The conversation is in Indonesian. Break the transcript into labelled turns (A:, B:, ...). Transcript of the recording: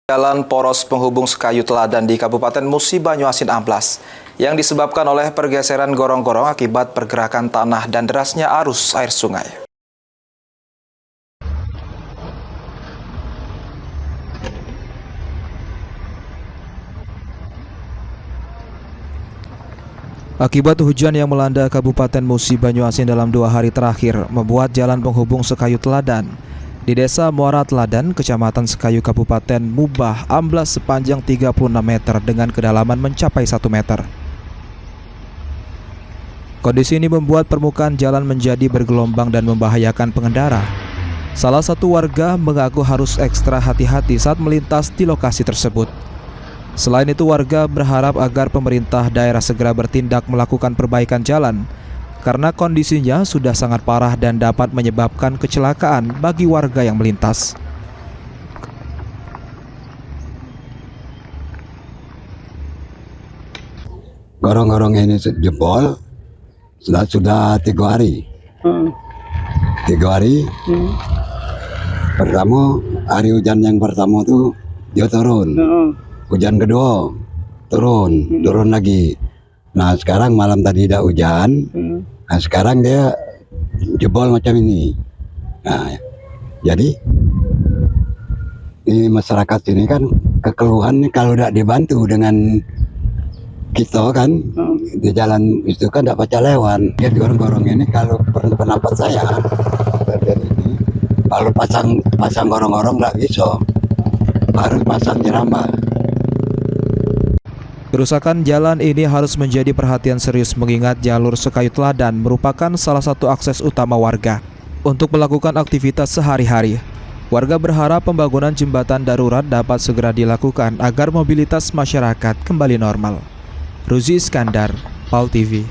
A: Jalan poros penghubung Sekayu Teladan di Kabupaten Musi Banyuasin amblas yang disebabkan oleh pergeseran gorong-gorong akibat pergerakan tanah dan derasnya arus air sungai. Akibat hujan yang melanda Kabupaten Musi Banyuasin dalam 2 hari terakhir membuat jalan penghubung Sekayu Teladan di Desa Muara Teladan, Kecamatan Sekayu, Kabupaten Mubah, amblas sepanjang 36 meter dengan kedalaman mencapai 1 meter. Kondisi ini membuat permukaan jalan menjadi bergelombang dan membahayakan pengendara. Salah satu warga mengaku harus ekstra hati-hati saat melintas di lokasi tersebut. Selain itu, warga berharap agar pemerintah daerah segera bertindak melakukan perbaikan jalan karena kondisinya sudah sangat parah dan dapat menyebabkan kecelakaan bagi warga yang melintas.
B: Gorong-gorong ini jebol sudah 3 hari. 3 hari. Pertama hari hujan yang pertama tuh dia turun. Hujan kedua turun lagi. Nah sekarang malam tadi tidak hujan. Nah sekarang dia jebol macam ini. Nah jadi ini masyarakat ini kan kekeluhan kalau tidak dibantu dengan kita kan di jalan itu kan tidak baca lewat. Jadi gorong-gorong ini kalau pendapat saya ini, kalau pasang gorong-gorong tidak bisa, harus pasang jerambat.
A: Kerusakan jalan ini harus menjadi perhatian serius mengingat jalur Sekayu Teladan merupakan salah satu akses utama warga untuk melakukan aktivitas sehari-hari. Warga berharap pembangunan jembatan darurat dapat segera dilakukan agar mobilitas masyarakat kembali normal. Ruzi Iskandar, PAL TV.